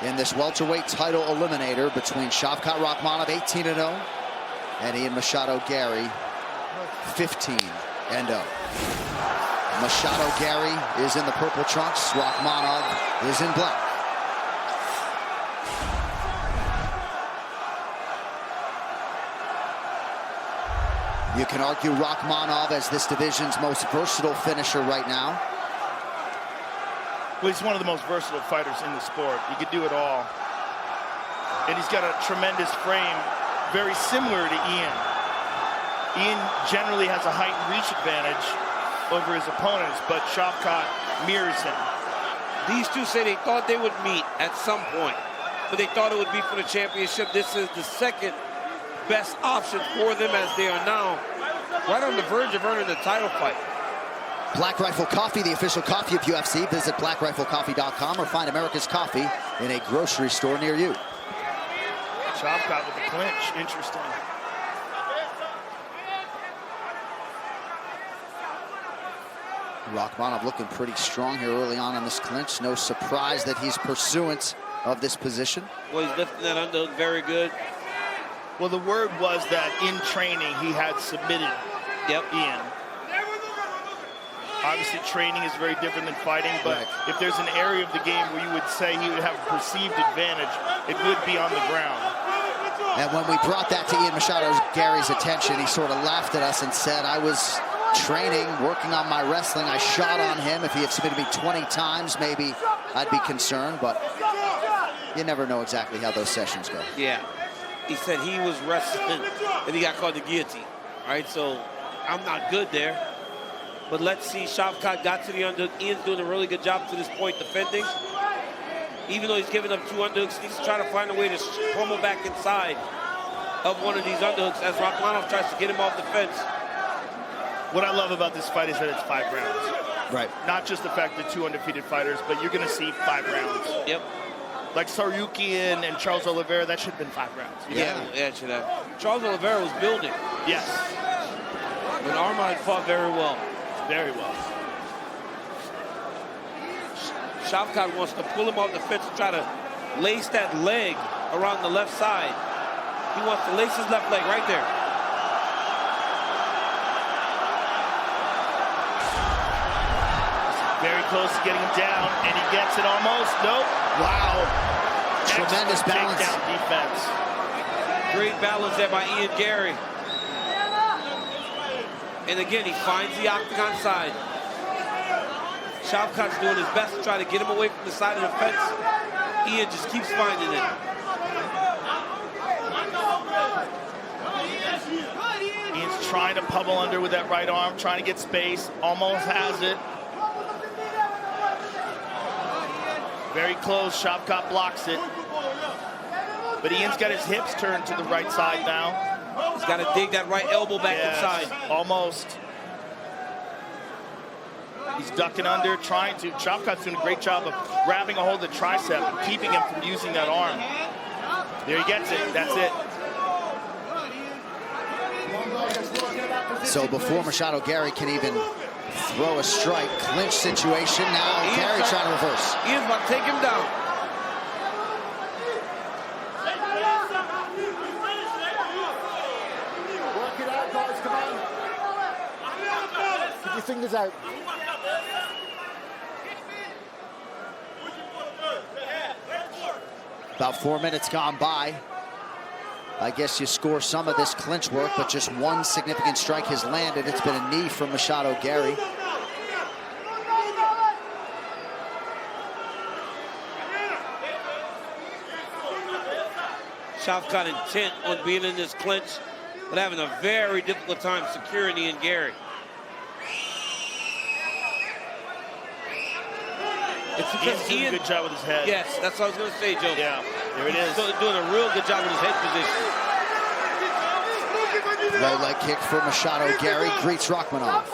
in this welterweight title eliminator between Shavkhat Rakhmonov, 18-0, and Ian Machado Gary, 15-0. Machado Gary is in the purple trunks. Rakhmonov is in black. You can argue Rakhmonov as this division's most versatile finisher right now. Well, he's one of the most versatile fighters in the sport. He can do it all. And he's got a tremendous frame, very similar to Ian. Ian generally has a height and reach advantage over his opponents, but Shavkhat mirrors him. These two say they thought they would meet at some point, but they thought it would be for the championship. This is the second best option for them as they are now right on the verge of earning the title fight. Black Rifle Coffee, the official coffee of UFC. Visit blackriflecoffee.com or find America's Coffee in a grocery store near you. Shavkhat with the clinch, interesting. Rakhmonov looking pretty strong here early on in this clinch. No surprise that he's pursuant of this position. Well, he's lifting that underhook very good. Well, the word was that in training he had submitted Ian. Obviously, training is very different than fighting, but if there's an area of the game where you would say he would have a perceived advantage, it would be on the ground. And when we brought that to Ian Machado Gary's attention, he sort of laughed at us and said, I was training, working on my wrestling. I shot on him. If he had submitted me 20 times, maybe I'd be concerned, but you never know exactly how those sessions go. Yeah. He said he was wrestling and he got called the guillotine. All right, so I'm not good there. But let's see, Shavkhat got to the underhook. Ian's doing a really good job to this point defending. Even though he's giving up 2 underhooks, he's trying to find a way to pummel back inside of one of these underhooks as Rakhmonov tries to get him off the fence. What I love about this fight is that it's 5 rounds. Right. Not just the fact that 2 undefeated fighters, but you're going to see 5 rounds. Yep. Like Saryukian and Charles Oliveira, that should have been 5 rounds. Yeah, it should have. Charles Oliveira was building. Yes. But Armand fought very well. Very well. Shavkhat wants to pull him off the fence and try to lace that leg around the left side. He wants to lace his left leg right there. Very close to getting him down, and he gets it almost. Nope. Wow. Tremendous balance. Takedown defense. Great balance there by Ian Gary. And again, he finds the octagon side. Shavkhat's doing his best to try to get him away from the side of the fence. Ian just keeps finding it. Ian's trying to pummel under with that right arm, trying to get space. Almost has it. Very close. Shavkhat blocks it. But Ian's got his hips turned to the right side now. He's got to dig that right elbow back inside. Almost. He's ducking under, trying to. Shavkhat's doing a great job of grabbing a hold of the tricep and keeping him from using that arm. There he gets it. That's it. So before Machado Gary can even throw a strike, clinch situation. Now Gary trying to reverse. Ian's about to take him down. Work it out, guys, come on. Keep your fingers out. About 4 minutes gone by. I guess you score some of this clinch work, but just one significant strike has landed. It's been a knee from Machado Gary. Shavkhat intent on being in this clinch, but having a very difficult time securing Ian Gary. It's because Ian's doing a good job with his head. Yes, that's what I was going to say, Joe. Yeah, there it is. He's doing a real good job with his head position. Low leg kick for Machado Gary, greets Rakhmonov.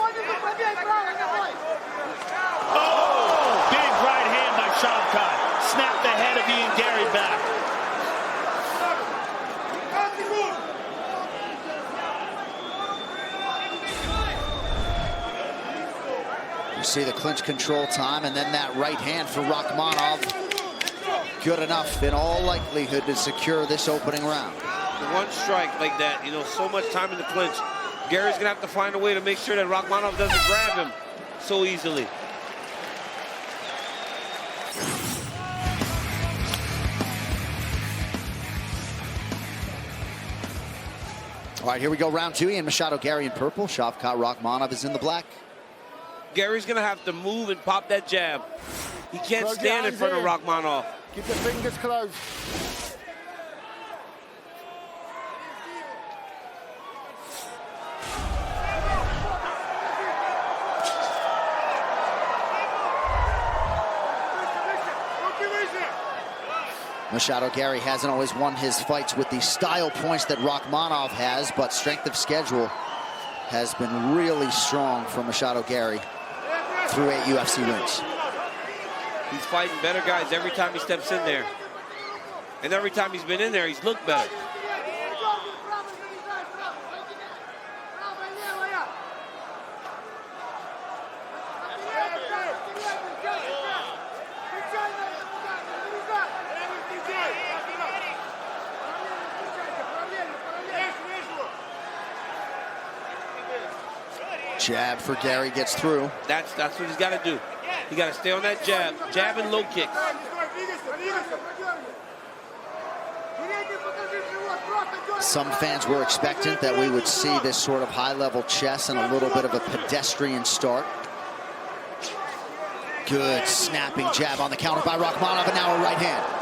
Oh, big right hand by Shavkhat. Snapped the head of Ian Gary back. You see the clinch control time, and then that right hand for Rakhmonov. good enough in all likelihood to secure this opening round. One strike like that, you know, so much time in the clinch. Gary's gonna have to find a way to make sure that Rakhmonov doesn't grab him so easily. All right, here we go, round two. Ian Machado, Gary in purple. Shavkhat Rakhmonov is in the black. Gary's gonna have to move and pop that jab. He can't stand in front of Rakhmonov. Keep your fingers closed. Machado Gary hasn't always won his fights with the style points that Rakhmonov has, but strength of schedule has been really strong for Machado Gary through 8 UFC wins. He's fighting better guys every time he steps in there. And every time he's been in there, he's looked better. Jab for Gary gets through. That's what he's got to do. He got to stay on that jab. Jab and low kicks. Some fans were expectant that we would see this sort of high-level chess and a little bit of a pedestrian start. Good snapping jab on the counter by Rakhmonov, and now a right hand.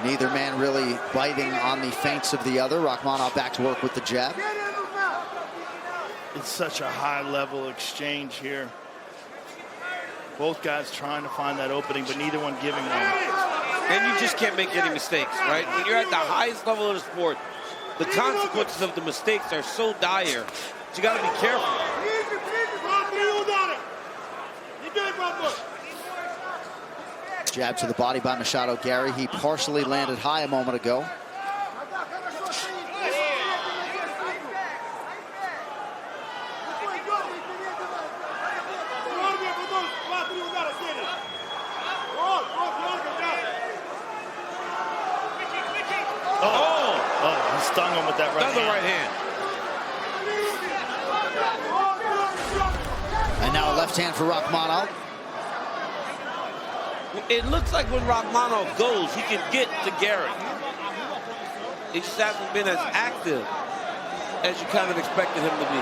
Neither man really biting on the feints of the other. Rakhmonov back to work with the jab. It's such a high-level exchange here. Both guys trying to find that opening, but neither one giving one. And you just can't make any mistakes, right? When you're at the highest level of the sport, the consequences of the mistakes are so dire that you got to be careful. Jab to the body by Machado Gary. He partially landed high a moment ago. Oh, he stung him with that right Another hand. right hand. And now a left hand for Rakhmonov. It looks like when Rakhmonov goes, he can get to Gary. He just hasn't been as active as you kind of expected him to be.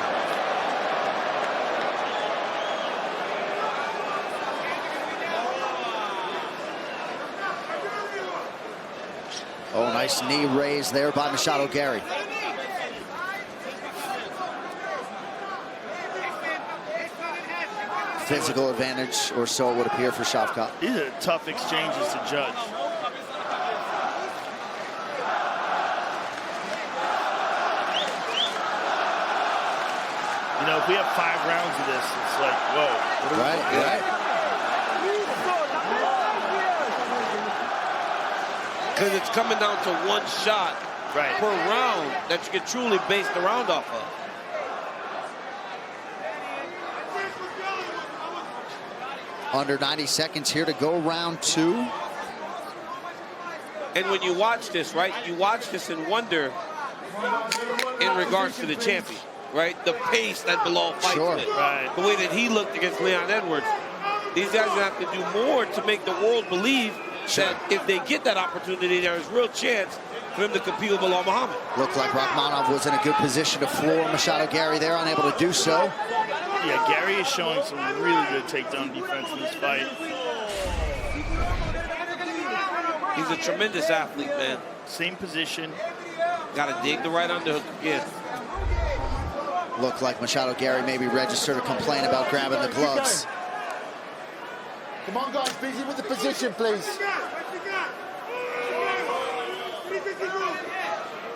Oh, nice knee raise there by Machado Gary. Physical advantage, or so it would appear, for Shavkhat. These are tough exchanges to judge. You know, if we have 5 rounds of this, it's like, whoa. Right. Because it's coming down to one shot per round that you can truly base the round off of. Under 90 seconds here to go, round 2. And when you watch this, right, you watch this and wonder in regards to the champion, right? The pace that Bilal fights with. Right. The way that he looked against Leon Edwards. These guys are going to have to do more to make the world believe that if they get that opportunity, there is real chance for him to compete with Bilal Muhammad. Looked like Rakhmonov was in a good position to floor Machado Gary there, unable to do so. Yeah, Gary is showing some really good takedown defense in this fight. He's a tremendous athlete, man. Same position. Got to dig the right underhook again. Looked like Machado Gary maybe registered a complaint about grabbing the gloves. Come on, guys, busy with the position, please.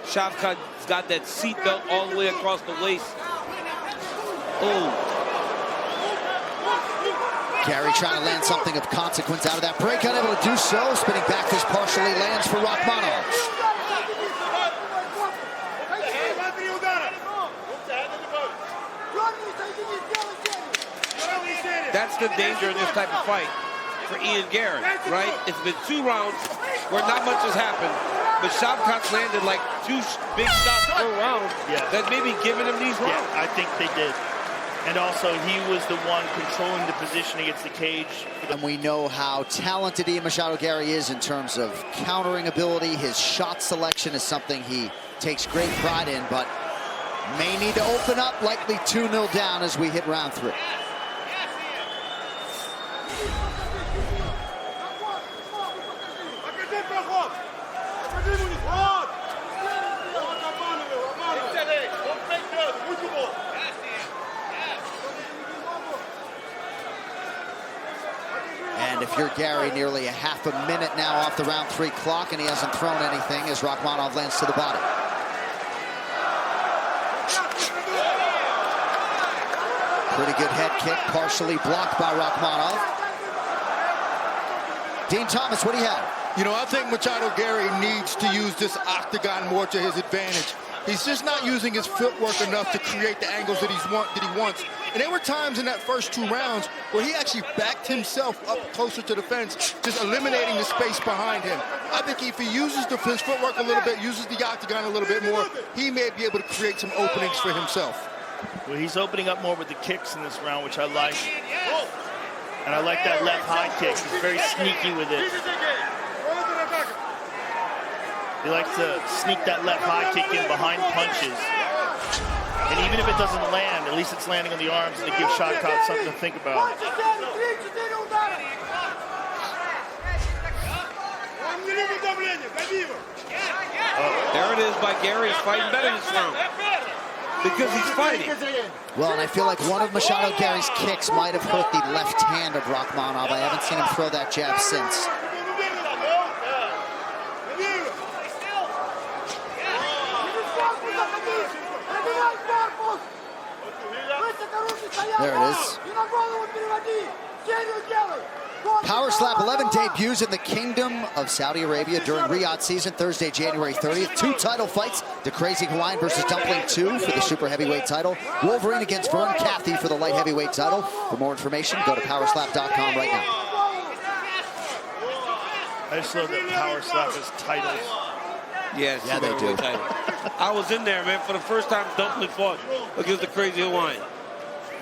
Shavkhat's got that seat belt all the way across the waist. Oh. Gary trying to land something of consequence out of that break, unable to do so. Spinning back fist partially lands for Rakhmonov. That's the danger in this type of fight for Ian Garrett, right? It's been 2 rounds where not much has happened, but Shavkhat's landed like 2 big shots per round that may be giving him these rounds. Yeah, I think they did. And also, he was the one controlling the position against the cage. And we know how talented Ian Machado Gary is in terms of countering ability. His shot selection is something he takes great pride in, but may need to open up, likely 2-0 down as we hit round 3. And if you're Gary, nearly a half a minute now off the round 3 clock, and he hasn't thrown anything as Rakhmonov lands to the body. Pretty good head kick, partially blocked by Rakhmonov. Dean Thomas, what do you have? You know, I think Machado Gary needs to use this octagon more to his advantage. He's just not using his footwork enough to create the angles that he wants. And there were times in that first 2 rounds where he actually backed himself up closer to the fence, just eliminating the space behind him. I think if he uses his footwork a little bit, uses the octagon a little bit more, he may be able to create some openings for himself. Well, he's opening up more with the kicks in this round, which I like. And I like that left high kick. He's very sneaky with it. He likes to sneak that left high kick in behind punches. And even if it doesn't land, at least it's landing on the arms, and it gives Shavkhat something to think about. There it is by Gary. He's fighting better this round because he's fighting. Well, and I feel like one of Machado Gary's kicks might have hurt the left hand of Rakhmonov. I haven't seen him throw that jab since. There it is. Power Slap 11 debuts in the Kingdom of Saudi Arabia during Riyadh season, Thursday, January 30th. 2 title fights, the Crazy Hawaiian versus Dumpling 2 for the super heavyweight title. Wolverine against Vern Cathy for the light heavyweight title. For more information, go to powerslap.com right now. I just love that Power Slap has titles. Yes, yeah, they do. I was in there, man, for the first time Dumpling fought against the Crazy Hawaiian.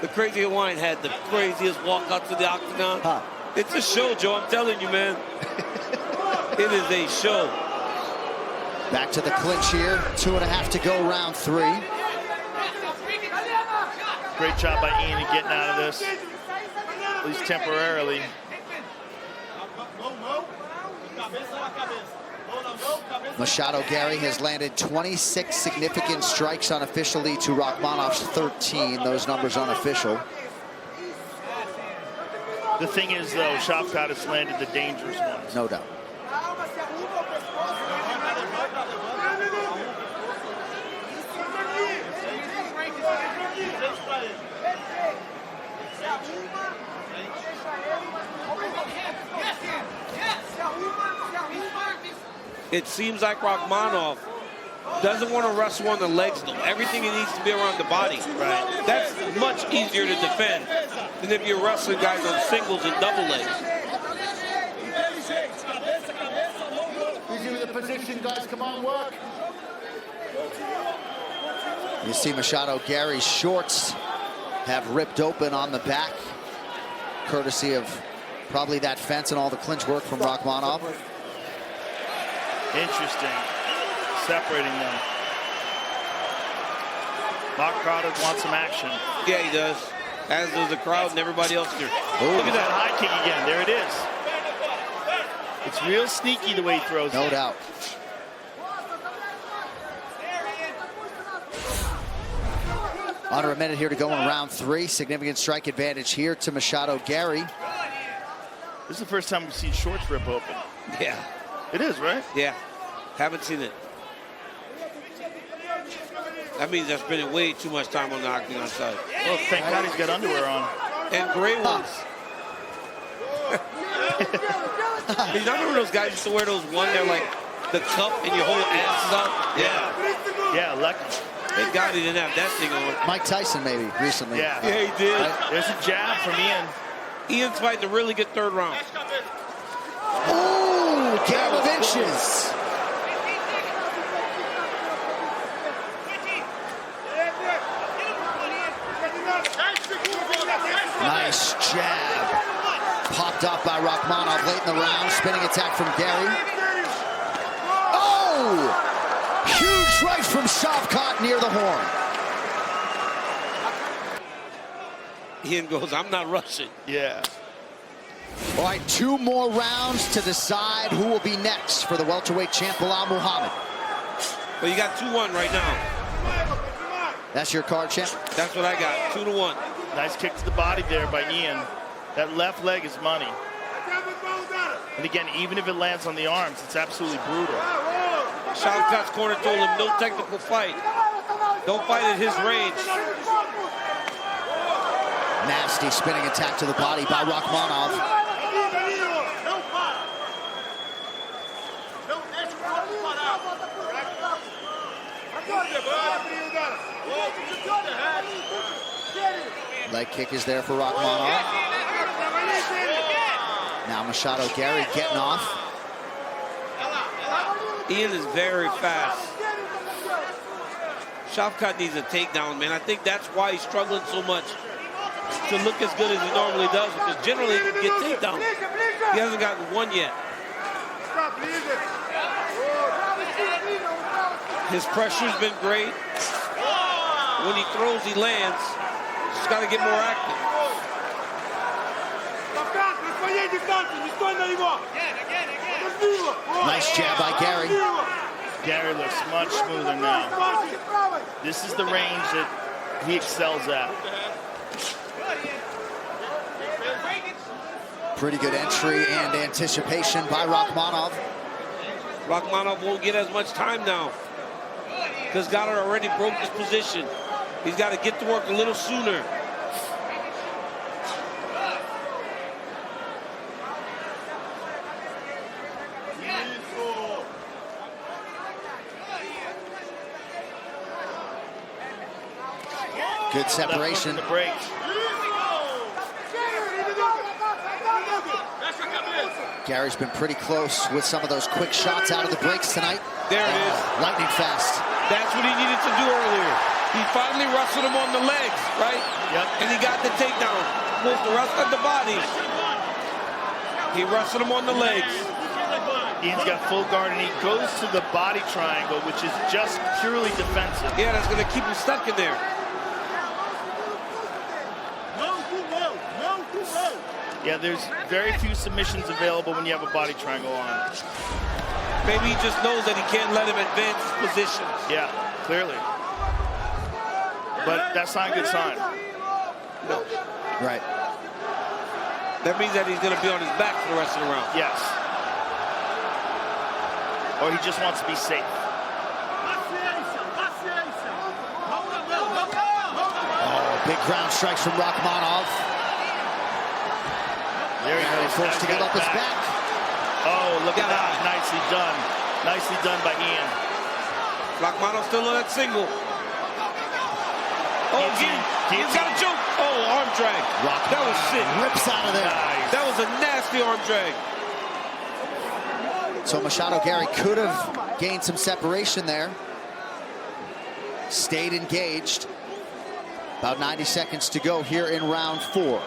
The Crazy Hawaiian had the craziest walkout to the octagon. Huh. It's a show, Joe, I'm telling you, man. It is a show. Back to the clinch here. 2.5 to go, round 3. Great job by Ian in getting out of this, at least temporarily. Machado Gary has landed 26 significant strikes unofficially to Rakhmonov's 13. Those numbers unofficial. The thing is, though, Shavkhat has landed the dangerous ones. No doubt. It seems like Rakhmonov doesn't want to wrestle on the legs, though. Everything he needs to be around the body. Right. That's much easier to defend than if you're wrestling guys on singles and double legs. Easy with the position, guys. Come on, work. You see Machado Gary's shorts have ripped open on the back, courtesy of probably that fence and all the clinch work from Rakhmonov. Interesting. Separating them. Machado wants some action. Yeah, he does. As does the crowd and everybody else here. Look at that high kick again. There it is. It's real sneaky the way he throws it. No doubt. Under a minute here to go in round 3. Significant strike advantage here to Machado Gary. This is the first time we've seen shorts rip open. Yeah. It is, right? Yeah. Haven't seen it. That means they're spending way too much time on the octagon side. Well, thank God he's got underwear on. And gray ones. He's not one of those guys used to wear those one, they're like the cup and your whole ass is out. Yeah. Yeah, lucky. Thank God he didn't have that thing on. Mike Tyson maybe recently. Yeah. Yeah, he did. Right? There's a jab from Ian. Ian's fighting a really good third round. Ooh, game of inches. Nice jab. Popped up by Rakhmonov late in the round. Spinning attack from Gary. Oh! Huge right from Shavkhat near the horn. Ian goes, I'm not rushing. Yeah. All right, 2 more rounds to decide who will be next for the welterweight champ Bilal Muhammad. But you got 2-1 right now. That's your card, champ? That's what I got, 2-1. Nice kick to the body there by Ian. That left leg is money. And again, even if it lands on the arms, it's absolutely brutal. Shavkat's corner told him no technical fight. Don't fight at his range. Nasty spinning attack to the body by Rakhmonov. Leg kick is there for Rakhmonov. Now Machado Gary getting off. Ian is very fast. Shavkhat needs a takedown, man. I think that's why he's struggling so much to look as good as he normally does, because generally he can get takedowns. He hasn't gotten one yet. His pressure's been great. When he throws, he lands. Just got to get more active. Nice jab by Gary. Gary looks much smoother now. This is the range that he excels at. Pretty good entry and anticipation by Rakhmonov. Rakhmonov won't get as much time now because Goddard already broke his position. He's got to get to work a little sooner. Good separation. The break. Gary's been pretty close with some of those quick shots out of the breaks tonight. There it is. Lightning fast. That's what he needed to do earlier. He finally wrestled him on the legs, right? Yep. And he got the takedown. Moved the rest of the body. He wrestled him on the legs. Ian's got full guard, and he goes to the body triangle, which is just purely defensive. Yeah, that's going to keep him stuck in there. Yeah, there's very few submissions available when you have a body triangle on. Maybe he just knows that he can't let him advance his position. Yeah, clearly. But that's not a good sign. No. Right. That means that he's going to be on his back for the rest of the round. Yes. Or he just wants to be safe. Oh, big ground strikes from Rakhmonov. There he goes. Forced to give up his back. Oh, look at that. Nicely done. Nicely done by Ian. Rakhmonov still on that single. Oh, Ian's got a choke. Oh, arm drag. That was sick. Rips out of there. Nice. That was a nasty arm drag. So Machado Gary could have gained some separation there. Stayed engaged. About 90 seconds to go here in round 4.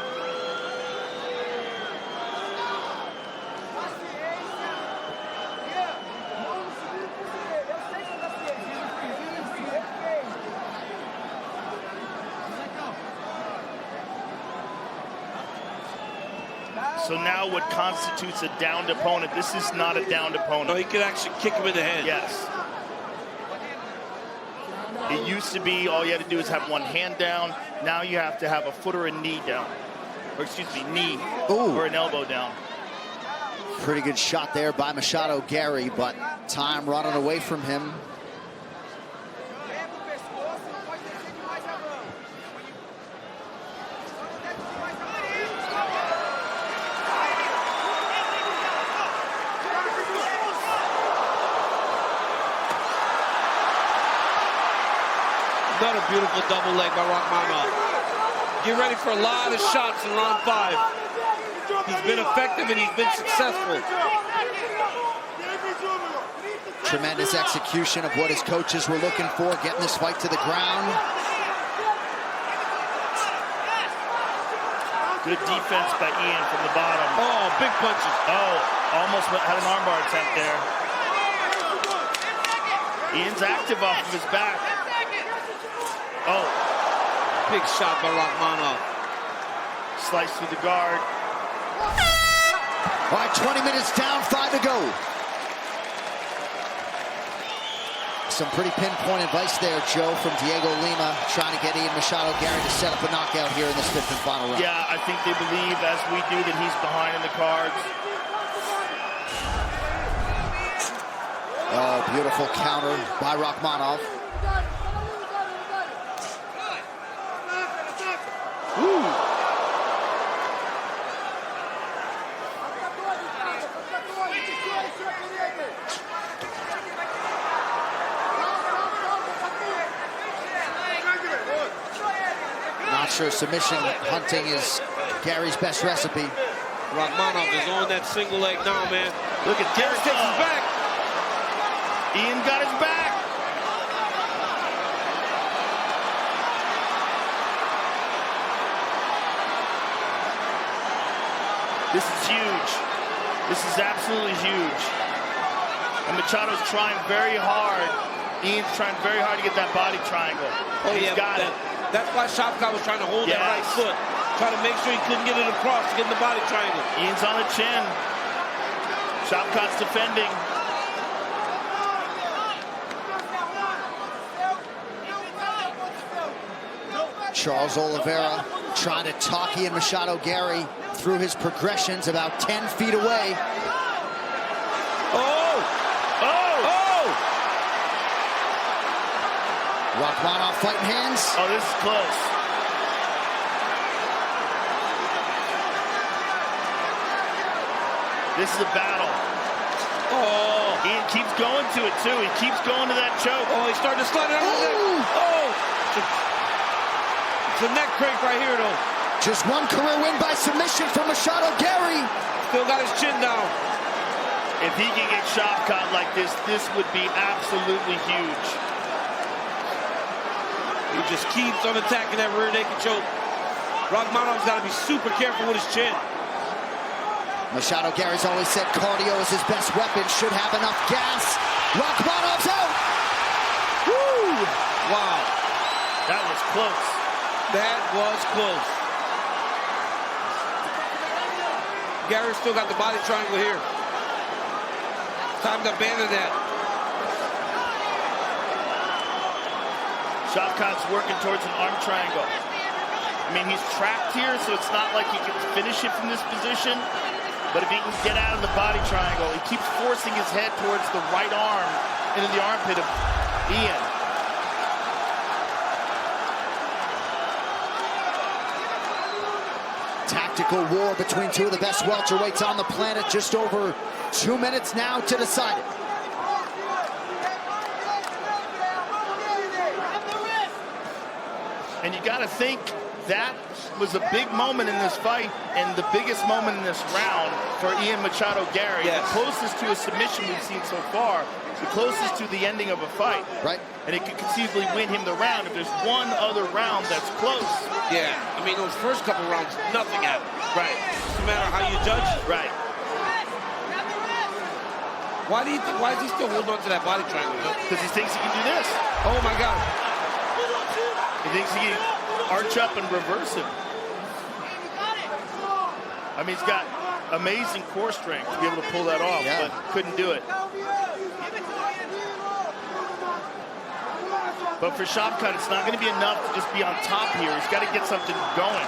So now what constitutes a downed opponent? This is not a downed opponent. No, he could actually kick him in the head. Yes. It used to be all you had to do is have one hand down. Now you have to have a foot or a knee down. Or excuse me, knee. Ooh. Or an elbow down. Pretty good shot there by Machado Gary, but time running away from him. Another beautiful double leg by Rakhmonov. Get ready for a lot of shots in round 5. He's been effective and he's been successful. Tremendous execution of what his coaches were looking for, getting this fight to the ground. Good defense by Ian from the bottom. Oh, big punches. Oh, almost had an armbar attempt there. Ian's active off of his back. Oh. Big shot by Rakhmonov. Slice through the guard. All right, 20 minutes down, 5 to go. Some pretty pinpoint advice there, Joe, from Diego Lima, trying to get Ian Machado Gary to set up a knockout here in this fifth and final round. Yeah, I think they believe, as we do, that he's behind in the cards. Oh, beautiful counter by Rakhmonov. Ooh. Not sure submission hunting is Gary's best recipe. Rakhmonov is on that single leg now, man. Look at Gary takes his back. Ian got his back. This is huge. This is absolutely huge. And Machado's trying very hard. Ian's trying very hard to get that body triangle. Oh, He's yeah, got it. That's why Shavkhat was trying to hold that right foot. Trying to make sure he couldn't get it across to get in the body triangle. Ian's on the chin. Shavkhat's defending. Charles Oliveira trying to talk Ian Machado Gary through his progressions about 10 feet away. Oh! Oh! Oh! Rakhmonov fighting hands. Oh, this is close. This is a battle. Oh! Ian keeps going to it, too. He keeps going to that choke. Oh, he's starting to slide it out of the neck. Oh! It's a neck crank right here, though. Just one career win by submission from Machado Gary. Still got his chin down. If he can get Shavkhat like this, this would be absolutely huge. He just keeps on attacking that rear naked choke. Rakhmonov's got to be super careful with his chin. Machado Gary's always said cardio is his best weapon. Should have enough gas. Rakhmonov's out. Woo! Wow. That was close. That was close. Gary's still got the body triangle here. Time to abandon that. Shavkhat's working towards an arm triangle. I mean, he's trapped here, so it's not like he can finish it from this position. But if he can get out of the body triangle, he keeps forcing his head towards the right arm into the armpit of Ian. Tactical war between two of the best welterweights on the planet. Just over 2 minutes now to decide it. And you got to think that was a big moment in this fight and the biggest moment in this round for Ian Machado Gary. Yes. The closest to a submission we've seen so far, the closest to the ending of a fight. Right. And it could conceivably win him the round if there's one other round that's close. Yeah, I mean, those first couple rounds, nothing happened. Right. No matter how you judge. Right. Why is he still holding on to that body triangle? Because he thinks he can do this. Oh my God. He thinks he can arch up and reverse him. I mean, he's got amazing core strength to be able to pull that off, Yeah. but couldn't do it. But for Shavkhat, it's not going to be enough to just be on top here. He's got to get something going.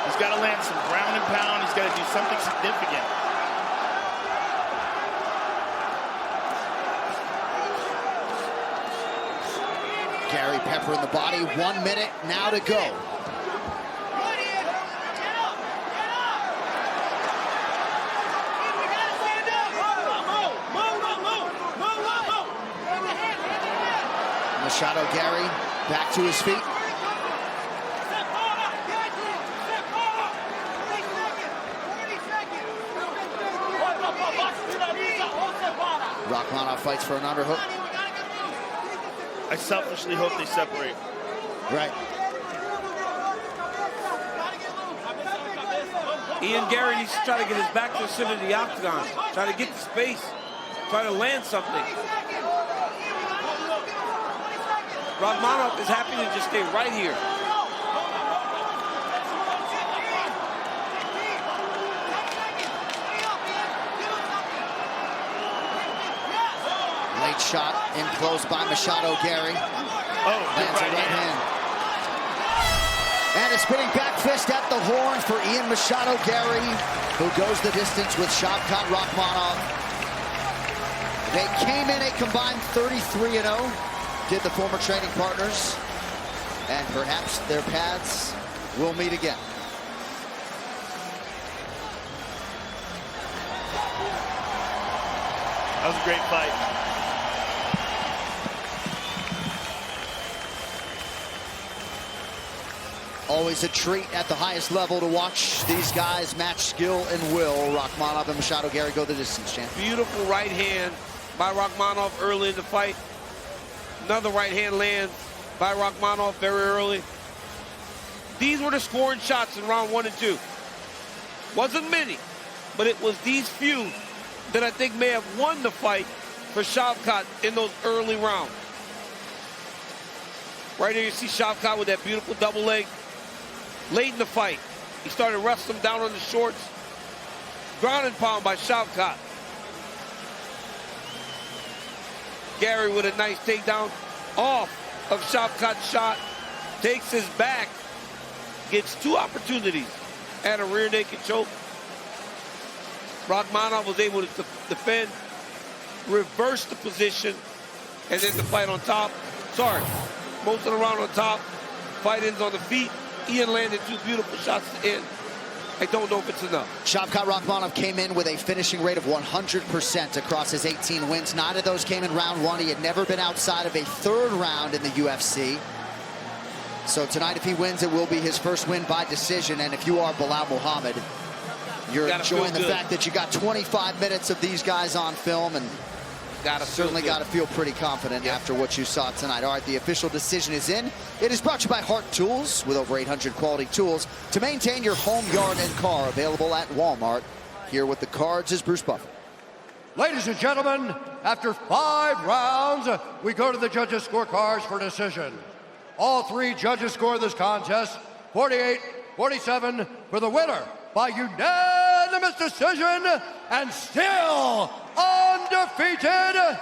He's got to land some ground and pound. He's got to do something significant. Gary peppering the body. 1 minute now to go. Machado Gary back to his feet. Rachmanov fights for an underhook. I selfishly hope they separate. Right. Ian Gary needs to try to get his back to the center of the octagon. Try to get the space. Try to land something. Rachmanov is happy to just stay right here. Late shot in close by Machado Gary. Oh, Lands a right hand. And a spinning back fist at the horn for Ian Machado Gary, who goes the distance with Shavkhat Rachmanov. They came in a combined 33-0, did the former training partners, and perhaps their paths will meet again. That was a great fight. Always a treat at the highest level to watch these guys match skill and will. Rachmanov and Machado Gary go the distance, champ. Beautiful right hand by Rachmanov early in the fight. Another right hand lands by Rachmanov very early. These were the scoring shots in round 1 and 2. Wasn't many, but it was these few that I think may have won the fight for Shavkhat in those early rounds. Right here you see Shavkhat with that beautiful double leg. Late in the fight, he started wrestling down on the shorts. Ground and pound by Shavkhat. Gary with a nice takedown off of Shavkhat's shot. Takes his back. Gets 2 opportunities at a rear naked choke. Rachmanov was able to defend, reverse the position, and then the fight on top. Sorry, most of the round on top. Fight ends on the feet. Ian landed 2 beautiful shots to end. I don't know if it's enough. Shavkhat Rachmanov came in with a finishing rate of 100% across his 18 wins. 9 of those came in round 1. He had never been outside of a 3rd round in the UFC. So tonight, if he wins, it will be his first win by decision. And if you are Bilal Muhammad, you're enjoying the fact that you got 25 minutes of these guys on film, and certainly got to feel pretty confident after what you saw tonight. All right, the official decision is in. It is brought to you by Hart Tools, with over 800 quality tools to maintain your home, yard, and car, available at Walmart. Here with the cards is Bruce Buffer. Ladies and gentlemen, after 5 rounds, we go to the judges' scorecards for decision. All 3 judges score this contest 48-47 for the winner by unanimous decision, and still undefeated,